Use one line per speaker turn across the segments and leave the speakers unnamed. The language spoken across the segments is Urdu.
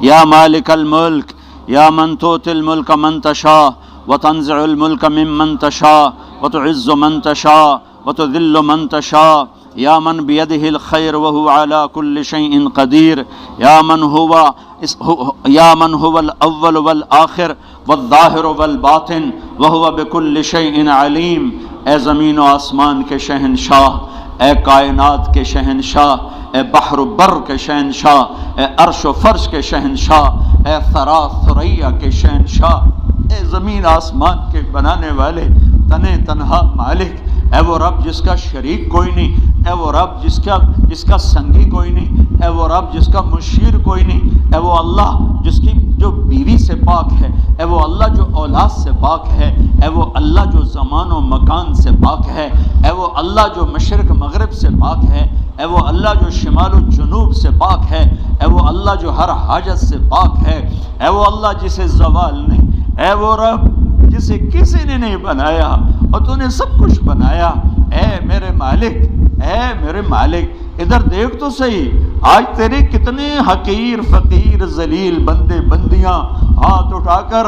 یا مالک الملک یا من تؤتی الملک من تشاء وتنزع الملک ممن تشاء وتعز من تشاء وتذل من تشاء یا من بیدہ الخیر وهو علی کل شیء قدیر یا من هو الاول والآخر والظاہر والباطن وهو بكل شیء علیم۔ اے زمین و آسمان کے شہنشاہ، اے کائنات کے شہنشاہ، اے بحر و بر کے شہنشاہ، اے عرش و فرش کے شہنشاہ، اے ثرا ثریا کے شہنشاہ، اے زمین آسمان کے بنانے والے تنے تنہا مالک، اے وہ رب جس کا شریک کوئی نہیں، اے وہ رب جس کا سنگی کوئی نہیں، اے وہ رب جس کا مشیر کوئی نہیں، اے وہ اللہ جس کی جو بیوی سے پاک ہے، اے وہ اللہ جو اولاد سے پاک ہے، اے وہ اللہ جو زمان و مکان سے پاک ہے، اے وہ اللہ جو مشرق مغرب سے پاک ہے، اے وہ اللہ جو شمال و جنوب سے پاک ہے، اے وہ اللہ جو ہر حاجت سے پاک ہے، اے وہ اللہ جسے زوال نہیں، اے وہ رب جسے کسی نے نہیں بنایا اور تو نے سب کچھ بنایا۔ اے میرے مالک، اے میرے مالک، ادھر دیکھ تو صحیح، آج تیرے کتنے حقیر فقیر ذلیل بندے بندیاں ہاتھ اٹھا کر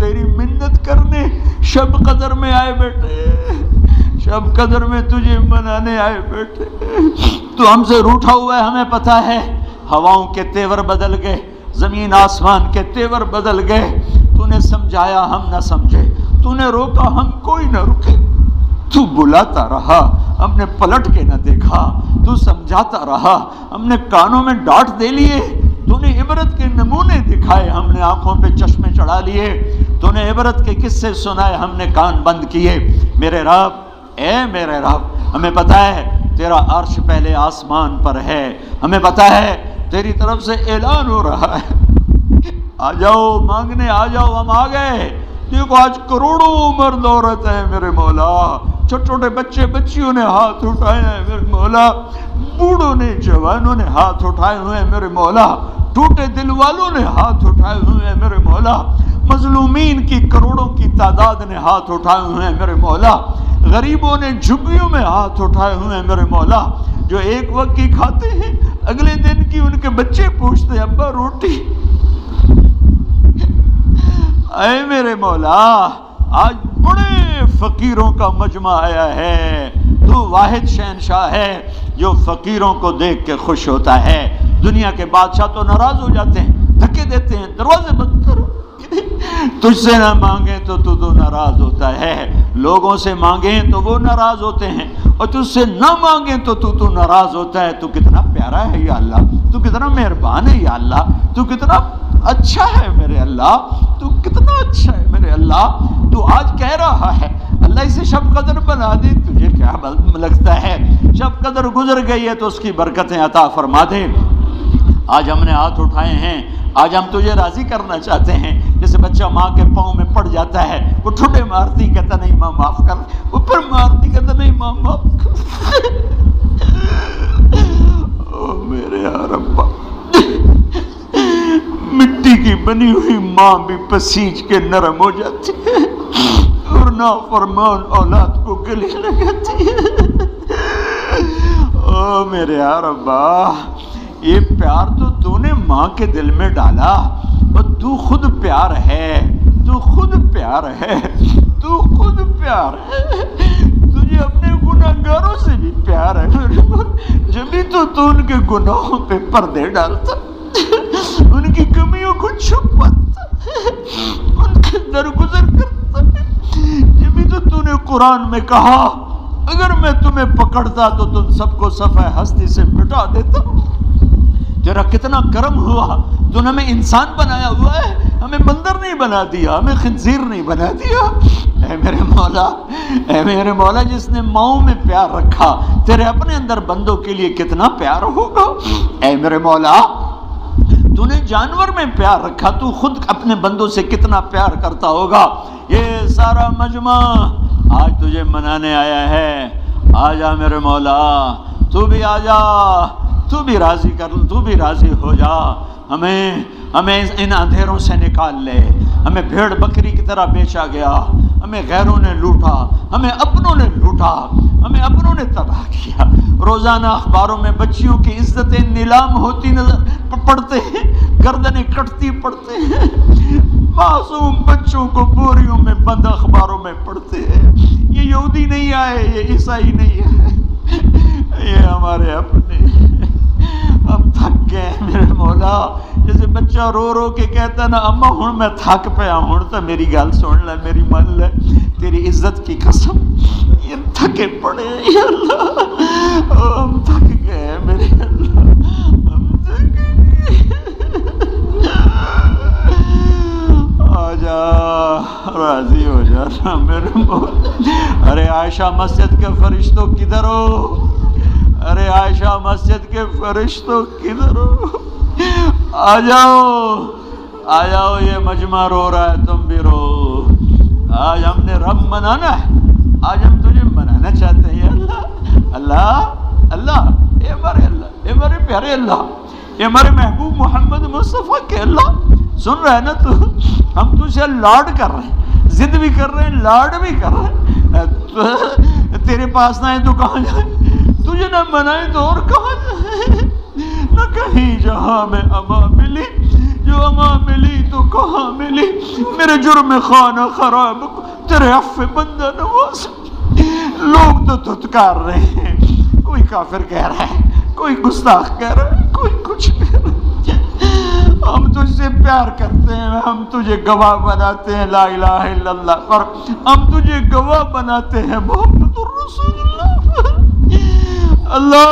تیری منت کرنے شب قدر میں آئے بیٹھے، شب قدر میں تجھے منانے آئے بیٹھے۔ تو ہم سے روٹھا ہوا ہے، ہمیں پتہ ہے، ہواؤں کے تیور بدل گئے، زمین آسمان کے تیور بدل گئے، تو نے سمجھایا ہم نہ سمجھے، تو نے روکا ہم کوئی نہ رکے، تو بلاتا رہا ہم نے پلٹ کے نہ دیکھا، تو سمجھاتا رہا ہم نے کانوں میں ڈانٹ دے لیے، تو نے عبرت کے نمونے دکھائے ہم نے آنکھوں پہ چشمے چڑھا لیے، تو نے عبرت کے قصے سنائے ہم نے کان بند کیے۔ میرے رب، اے میرے رب، ہمیں پتہ ہے تیرا عرش پہلے آسمان پر ہے، ہمیں پتہ ہے تیری طرف سے اعلان ہو رہا ہے، آ جاؤ مانگنے، آ جاؤ، ہم آ گئے۔ دیکھو آج کروڑوں مرد عورت ہیں میرے مولا، چھوٹے چھوٹے بچے بچیوں نے ہاتھ اٹھائے ہیں میرے مولا، بوڑھوں نے جوانوں نے ہاتھ اٹھائے ہوئے ہیں میرے مولا، ٹوٹے دل والوں نے ہاتھ اٹھائے ہوئے ہیں میرے مولا، مظلومین کی کروڑوں کی تعداد نے ہاتھ اٹھائے ہوئے ہیں میرے مولا، غریبوں نے جھگیوں میں ہاتھ اٹھائے ہوئے ہیں میرے مولا، جو ایک وقت کی کھاتے ہیں اگلے دن کی ان کے بچے پوچھتے ہیں ابا روٹی۔ اے میرے مولا، آج بڑے فقیروں کا مجمع آیا ہے، تو واحد شہنشاہ ہے جو فقیروں کو دیکھ کے خوش ہوتا ہے۔ دنیا کے بادشاہ تو ناراض ہو جاتے ہیں، دھکے دیتے ہیں، دروازے بند کرو، تجھ سے نہ مانگیں تو ناراض ہوتا ہے، لوگوں سے مانگیں تو وہ ناراض ہوتے ہیں، اور تجھ سے نہ مانگیں تو ناراض ہوتا ہے۔ تو کتنا پیارا ہے یا اللہ، تو کتنا مہربان ہے یا اللہ، تو کتنا اچھا ہے میرے اللہ، تو کتنا اچھا ہے میرے اللہ۔ تو آج کہہ رہا ہے اللہ اسے شب قدر بنا دے، تجھے کیا لگتا ہے شب قدر گزر گئی ہے تو اس کی برکتیں عطا فرما دے۔ آج ہم نے ہاتھ اٹھائے ہیں، آج ہم تجھے راضی کرنا چاہتے ہیں، جیسے بچہ ماں کے پاؤں میں پڑ جاتا ہے، وہ ٹھوٹے مارتی کہتا نہیں ماں معاف کر، وہ پھر مارتی کہتا نہیں ماں معاف کر۔ او میرے ربا، مٹی کی بنی ہوئی ماں بھی پسیج کے نرم ہو جاتی ہے اور نافرمان اولاد کو گلے لگاتی ہے۔ او میرے ربا، یہ پیار تو نے ماں کے دل میں ڈالا، اور تو خود پیار ہے، تو خود پیار ہے، تو خود پیار ہے، تجھے اپنے گناہگاروں سے بھی پیار ہے میرے ماں، جبھی تو ان کے گناہوں پہ پردے ڈالتا، ان کی کمیوں کو چھپاتا، ان کے درگزر کرتا ہے، جبھی تو نے قرآن میں کہا اگر میں تمہیں پکڑتا تو تم سب کو صفحہ ہستی سے مٹا دیتا۔ تیرا کتنا کرم ہوا، تو نے ہمیں انسان بنایا ہوا ہے، ہمیں بندر نہیں بنا دیا، ہمیں خنزیر نہیں بنا دیا۔ اے میرے مولا، اے میرے مولا، جس نے ماؤں میں پیار رکھا تیرے اپنے اندر بندوں کے لیے کتنا پیار ہوگا۔ اے میرے مولا، تو نے جانور میں پیار رکھا، تو خود اپنے بندوں سے کتنا پیار کرتا ہوگا۔ یہ سارا مجمع آج تجھے منانے آیا ہے، آ جا میرے مولا، تو بھی آ جا، تو بھی راضی کر، تو بھی راضی ہو جا، ہمیں ان اندھیروں سے نکال لے۔ ہمیں بھیڑ بکری کی طرح بیچا گیا، ہمیں غیروں نے لوٹا، ہمیں اپنوں نے لوٹا، ہمیں اپنوں نے تباہ کیا۔ روزانہ اخباروں میں بچیوں کی عزتیں نیلام ہوتی نظر پڑتے ہیں، گردنیں کٹتی پڑتے ہیں، معصوم بچوں کو بوریوں میں بند اخباروں میں پڑھتے ہیں۔ یہ یہودی نہیں آئے، یہ عیسائی نہیں آئے، یہ ہمارے اپنے۔ ہم تھک گئے میرے مولا، جیسے بچہ رو رو کے کہتا نا اما ہن میں تھک پیا، ہن تو میری گل سن لے، میری من لے، تیری عزت کی قسم یہ تھکے پڑے یا اللہ، ہم تھک گئے میرے اللہ، ہم تھک گئے۔ آجا راضی ہو جانا میرے مولا۔ ارے عائشہ مسجد کے فرشتوں کدھر ہو؟ ارے عائشہ مسجد کے فرشتوں کدھر ہو؟ آ جاؤ آ جاؤ، یہ مجمع رو رہا ہے، تم بھی رو۔ آج ہم نے رب منانا ہے، آج ہم تجھے منانا چاہتے ہیں اللہ۔ اللہ اللہ، اے ہمارے اللہ، اے ہمارے پیارے اللہ، اے ہمارے محبوب محمد مصطفیٰ کے اللہ، سن رہے نا تو؟ ہم تجھے لاڈ کر رہے ہیں، ضد بھی کر رہے ہیں، لاڈ بھی کر رہے ہیں۔ تیرے پاس نہ آئے تو کہاں جائیں؟ تجھے نہ منائے تو اور کہاں جائیں؟ نہ کہیں جہاں میں اما ملی، جو اما ملی تو کہاں ملی؟ میرے جرم خانہ خراب تیرے عفو بندہ نواز۔ لوگ تو دھتکار رہے ہیں، کوئی کافر کہہ رہا ہے، کوئی گستاخ کہہ رہا ہے، کوئی کچھ کہہ رہا ہے۔ ہم تجھ سے پیار کرتے ہیں، ہم تجھے گواہ بناتے ہیں لا الہ الا اللہ پر، ہم تجھے گواہ بناتے ہیں محمد الرسول اللہ۔ اللہ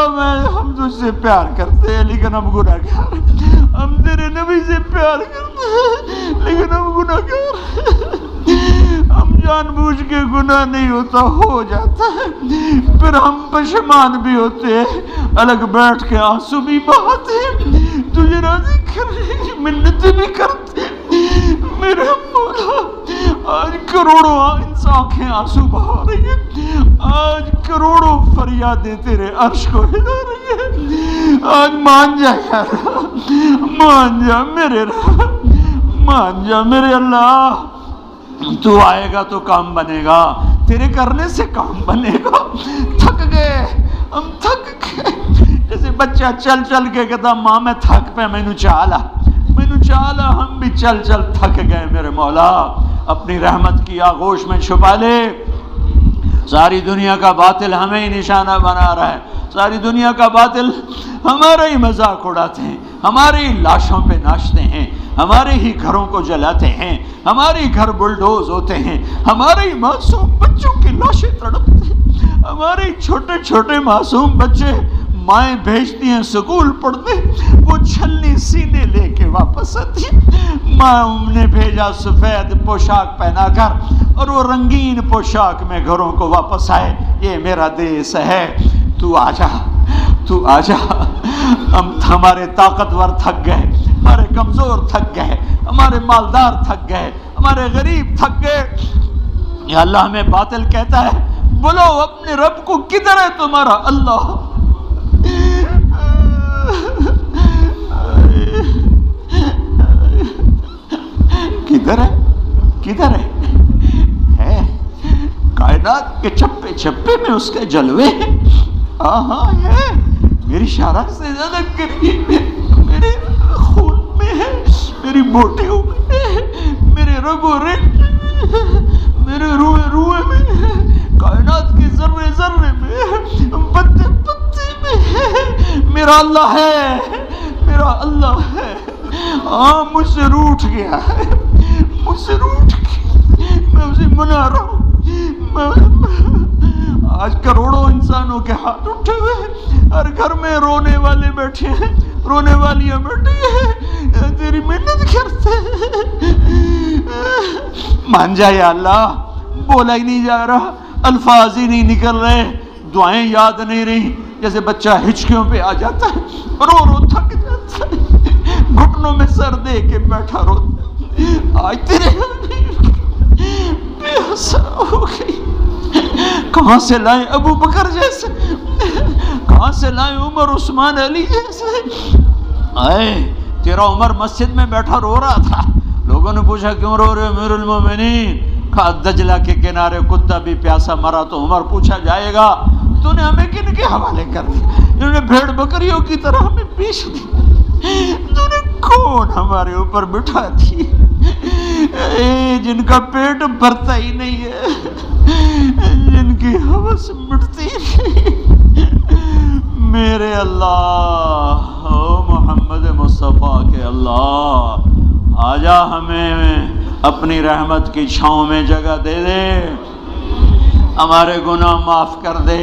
ہم تجھ سے پیار کرتے ہیں لیکن ہم گناہگار ہیں، ہم تیرے نبی سے پیار کرتے ہیں لیکن ہم گناہگار ہیں، ہم جان بوجھ کے گناہ نہیں ہوتا، ہو جاتا ہے، پھر ہم پشیمان بھی ہوتے ہیں، الگ بیٹھ کے آنسو بھی بہاتے ہیں، تجھے راضی کرنے کی منتیں بھی کرتے ہیں میرے مولا۔ آج کروڑوں آنکھیں آنسو بہا رہی ہیں، آج کروڑوں فریادیں تیرے عرش کو ہلا رہی ہیں۔ آج مان جا یار، مان جا میرے رب، مان جا میرے اللہ۔ تو آئے گا تو کام بنے گا، تیرے کرنے سے کام بنے گا۔ تھک گئے، ہم تھک گئے، جیسے بچہ چل چل کے کہتا ماں میں تھک پہ مینو چالا، مینو چالا، ہم بھی چل چل تھک گئے میرے مولا۔ اپنی رحمت کی آغوش میں چھپا لے، ساری دنیا کا باطل ہمیں ہی نشانہ بنا رہا ہے، ساری دنیا کا باطل ہمارا ہی مذاق اڑاتے ہیں، ہماری ہی لاشوں پہ ناچتے ہیں، ہمارے ہی گھروں کو جلاتے ہیں، ہمارے ہی گھر بلڈوز ہوتے ہیں، ہمارے ہی معصوم بچوں کی لاشیں تڑپتے ہیں، ہمارے ہی چھوٹے چھوٹے معصوم بچے مائیں بھیجتی ہیں سکول پڑھنے، وہ چھلنی سینے لے کے واپس آتی ہیں۔ ماں نے بھیجا سفید پوشاک پہنا کر اور وہ رنگین پوشاک میں گھروں کو واپس آئے۔ یہ میرا دیس ہے، تو آجا، تو آجا۔ ہمارے طاقتور تھک گئے، ہمارے کمزور تھک گئے، ہمارے مالدار تھک گئے، ہمارے غریب تھک گئے۔ یا اللہ ہمیں باطل کہتا ہے، بولو اپنے رب کو، کدھر ہے تمہارا اللہ؟ کدھر ہے؟ کدھر ہے؟ کائنات کے چپے چپے میں اس کے جلوے ہیں۔ ہاں ہے، میری شرح سے زیادہ قریب ہے، میرے خون میں ہے، میری بوٹیوں میں ہے، میرے رگ و رگ، میرے روئے روئے میں ہے، کائنات کے ذرے ذرے میں ہے، پتے پتے میں ہے، میرا اللہ ہے، میرا اللہ ہے۔ ہاں مجھ سے روٹھ گیا ہے، مجھ سے روٹھ گیا، میں اسے منا رہا ہوں۔ آج کروڑوں انسانوں کے ہاتھ اٹھے ہوئے ہیں، ہر گھر میں رونے والے بیٹھے ہیں، رونے والیاں بیٹھی ہیں، تیری محنت کرتے ہیں۔ مان جا یا اللہ، بولا ہی نہیں جا رہا، الفاظ ہی نہیں نکل رہے، دعائیں یاد نہیں رہی، جیسے بچہ ہچکیوں پہ آ جاتا ہے، رو رو تھک جاتا ہے، گھٹنوں میں سر دے کے بیٹھا روتا ہے۔ آج تیرے بے حسرا ہو گئی، کہاں سے لائیں ابو بکر جیسے، کہاں سے لائیں عمر عثمان علی جیسے۔ آئے تیرا عمر مسجد میں بیٹھا رو رہا تھا، لوگوں نے پوچھا کیوں رو رہے امیر المومنین؟ کہا دجلہ کے کنارے کتا بھی پیاسا مرا تو عمر پوچھا جائے گا تو نے ہمیں کن کے حوالے کر دیا؟ انہوں نے بھیڑ بکریوں کی طرح ہمیں پیش دی۔ تو نے کون ہمارے اوپر بٹھا دی جن کا پیٹ بھرتا ہی نہیں ہے، جن کی ہوس مٹتی نہیں۔ میرے اللہ، او محمد مصطفیٰ کے اللہ، آجا ہمیں اپنی رحمت کی چھاؤں میں جگہ دے دے، ہمارے گناہ معاف کر دے۔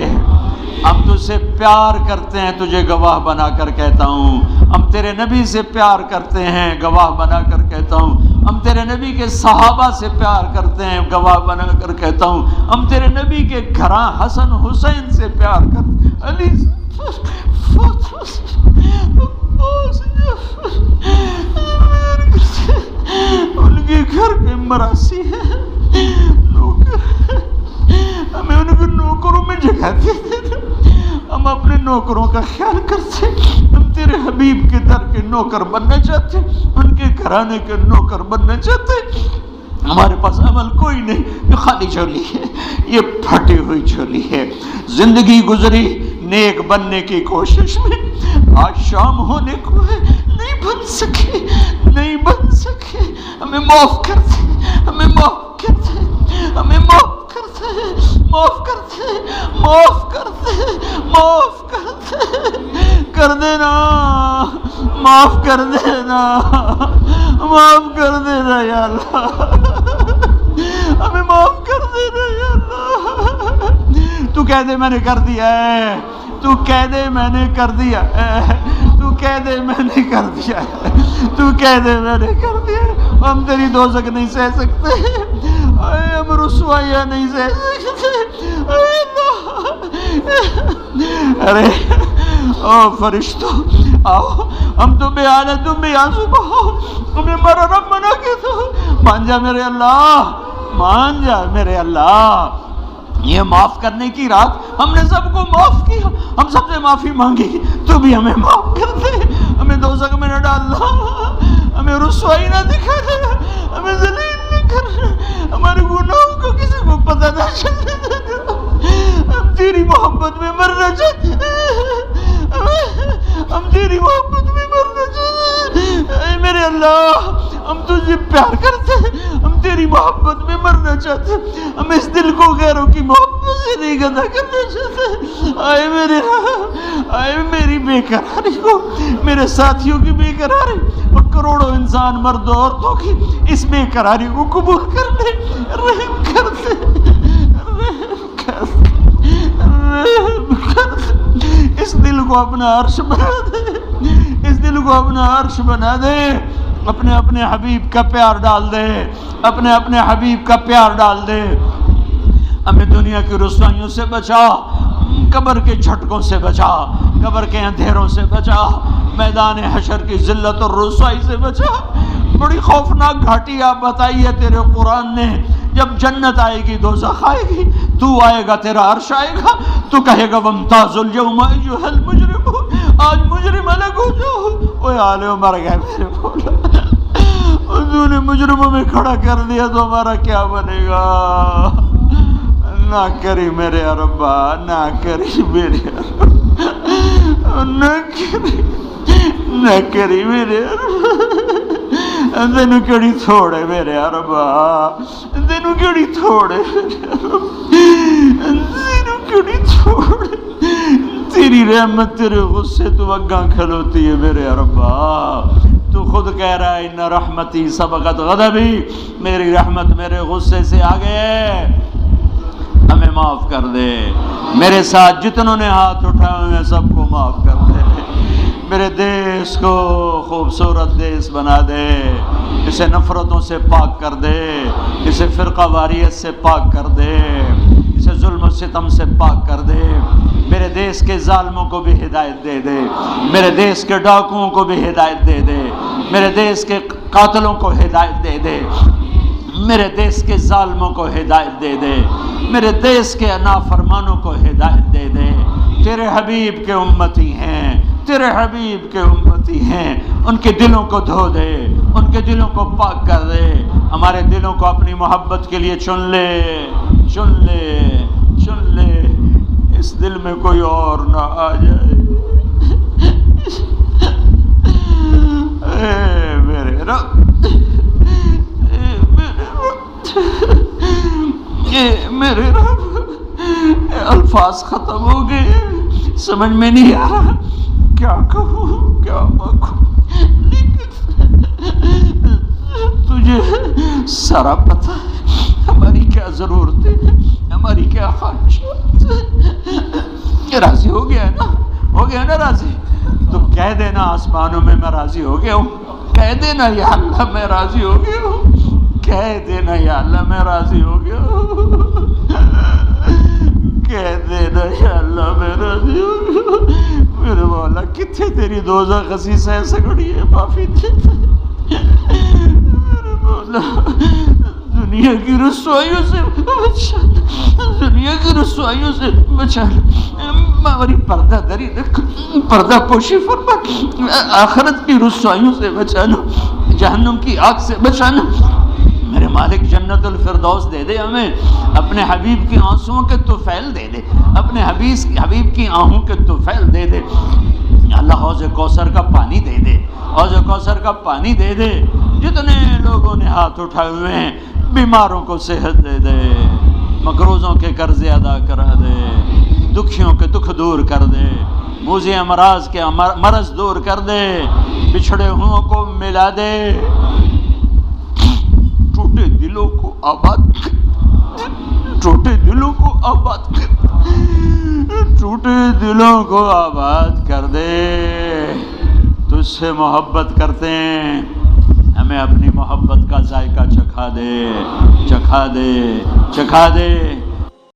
ہم تجھ سے پیار کرتے ہیں، تجھے گواہ بنا کر کہتا ہوں، ہم تیرے نبی سے پیار کرتے ہیں، گواہ بنا کر کہتا ہوں، ہم تیرے نبی کے صحابہ سے پیار کرتے ہیں، گواہ بنا کر کہتا ہوں، ہم تیرے نبی کے گھراں حسن حسین سے پیار کرتے ہیں، علی ان کے گھر کے مراسی ہیں، ہمیں ان کے نوکروں میں جگہ دے دے، ہم اپنے نوکروں کا خیال کرتے، ہم تیرے حبیب کے در کے نوکر بننا چاہتے، ان کے گھرانے کے نوکر بننا چاہتے۔ ہمارے پاس عمل کوئی نہیں، یہ خالی جھولی ہے، یہ پھٹی ہوئی جھولی ہے۔ زندگی گزری نیک بننے کی کوشش میں، آج شام ہونے کو ہے، نہیں بن سکے، نہیں بن سکے۔ ہمیں معاف کر دے، ہمیں معاف کر دے، ہمیں معاف کر دے، معاف کر دے، معاف کر دے، معاف کر دے، کر دینا، معاف کر دینا، معاف کر دینا یا اللہ، ہمیں معاف کر دینا یا اللہ۔ تو کہہ دے میں نے کر دیا ہے، تو کہہ دے میں نے کر دیا ہے، تو کہہ دے میں نے کر دیا ہے، تو کہہ دے میں نے کر دیا ہے۔ ہم تیری دوزخ نہیں سہ سکتے، ہم رسوائیاں نہیں سہ سکتے، اے اللہ۔ ارے او فرشتوں آؤ، ہم تو بے حال ہیں، تم بھی آنسو بہاؤ، تمہیں ہمارا رب بنا کے تو مان جا میرے اللہ، مان جا میرے اللہ۔ یہ معاف کرنے کی رات ہم نے سب کو معاف کیا، ہم سب سے معافی مانگی، تو بھی ہمیں معاف کر دے، ہمیں دوزخ میں نہ ڈالنا، ہمیں رسوائی نہ دکھا دے، ہمیں ذلیل نہ کر، ہمارے گناہوں کو کسی کو پتہ نہ چلنے دے، ہم تیری محبت میں مرنا چاہتے ہیں، ہم تیری محبت میں مرنا چاہتے ہیں، اے میرے اللہ، ہم تجھے پیار کرتے ہیں، ہم تیری محبت میں مرنا چاہتے ہیں، ہم اس دل کو غیروں کی محبت سے نہیں گندا کرنا چاہتے۔ آئے میرے رب، آئے میری بے قراری کو، میرے ساتھیوں کی بے قراری اور کروڑوں انسان مرد و عورتوں کی اس بے قراری کو قبول کر لے، رحم کر دے، رحم کر دے، رحم کر دے، اس دل کو اپنا عرش بنا دے، اس دل کو اپنا عرش بنا دے، اپنے اپنے حبیب کا پیار ڈال دے، اپنے اپنے حبیب کا پیار ڈال دے۔ ہمیں دنیا کی رسوائیوں سے بچا، قبر کے جھٹکوں سے بچا، قبر کے اندھیروں سے بچا، میدان حشر کی ذلت اور رسوائی سے بچا۔ بڑی خوفناک گھاٹی آپ بتائی ہے تیرے قرآن نے، جب جنت آئے گی دوزخ آئے گی، تو آئے گا، تیرا عرش آئے گا، تو کہے گا وَامْتَازُوا الْيَوْمَ أَيُّهَا الْمُجْرِمُونَ، آج مجرم الگ ہو جاؤ۔ اوہ آلے مر گئے میرے مولا، تو نے مجرموں میں کھڑا کر دیا تو ہمارا کیا بنے گا؟ نہ کری میرے ربا، نہ کری میرے ربا، نہ کری، نہ کری میرے ربا، تینوں کیڑی تھوڑے میرے ربا، تینوں کیڑی تھوڑے میرے ربا، تینوں کیڑی تھوڑے، تیری رحمت تیرے غصے تو اگاں کھلوتی ہے میرے ربا۔ تو خود کہہ رہا ہے ان رحمتی سبقت غضبی، میری رحمت میرے غصے سے آگے ہے، ہمیں معاف کر دے۔ میرے ساتھ جتنوں نے ہاتھ اٹھائے ہوئے سب کو معاف کر دے، میرے دیس کو خوبصورت دیس بنا دے، اسے نفرتوں سے پاک کر دے، اسے فرقہ واریت سے پاک کر دے، اسے ظلم و ستم سے پاک کر دے، میرے دیس کے ظالموں کو بھی ہدایت دے دے، میرے دیس کے ڈاکوؤں کو بھی ہدایت دے دے، میرے دیس کے قاتلوں کو ہدایت دے دے، میرے دیس کے ظالموں کو ہدایت دے دے، میرے دیس کے نافرمانوں کو ہدایت دے دے۔ تیرے حبیب کے امتی ہیں، تیرے حبیب کے امتی ہیں، ان کے دلوں کو دھو دے، ان کے دلوں کو پاک کر دے، ہمارے دلوں کو اپنی محبت کے لیے چن لے، چن لے، چن لے، اس دل میں کوئی اور نہ آ جائے۔ اے میرے رب، میرے رب، الفاظ ختم ہو گئے، سمجھ میں نہیں آ رہا کیا کہوں کیا مانگوں، لیکن تجھے سارا پتہ ہے ہماری کیا ضرورتیں ہیں، ہماری کیا خواہشات۔ راضی ہو گیا نا، ہو گیا نا راضی؟ تو کہہ دینا آسمانوں میں میں راضی ہو گیا ہوں، کہہ دینا یا اللہ میں راضی ہو گیا ہوں، کہہ دینا یا اللہ میں راضی ہو گیا ہوں، کہہ دینا یا اللہ میں راضی ہو گیا ہوں۔ میرے مولا کتنے تیری دوزخ خسیس ہے سگڑی ہے، معافی دے میرے مولا، دنیا کی رسوائیوں سے بچا، دنیا کی رسوائیوں سے بچا، ہماری پردہ دری رکھ، پردہ پوشی فرما، آخرت کی رسوائیوں سے بچانا، جہنم کی آگ سے بچانا۔ میرے مالک جنت الفردوس دے دے ہمیں، اپنے حبیب کی آنسوؤں کے طفیل دے دے، اپنے حبیب کی آہوں کے طفیل دے دے، اللہ حوض کوثر کا پانی دے دے، حوض کوثر کا پانی دے دے، جتنے لوگوں نے ہاتھ اٹھائے ہوئے ہیں بیماروں کو صحت دے دے، مقروضوں کے قرضے ادا کرا دے، دکھیوں کے دکھ دور کر دے، موذی امراض کے مرض دور کر دے، بچھڑے ہوں کو ملا دے، ٹوٹے دلوں کو آباد کر، ٹوٹے دلوں کو آباد کر، ٹوٹے دلوں کو آباد کر دے، تجھ سے محبت کرتے ہیں، ہمیں اپنی محبت کا ذائقہ چکھا دے، چکھا دے، چکھا دے۔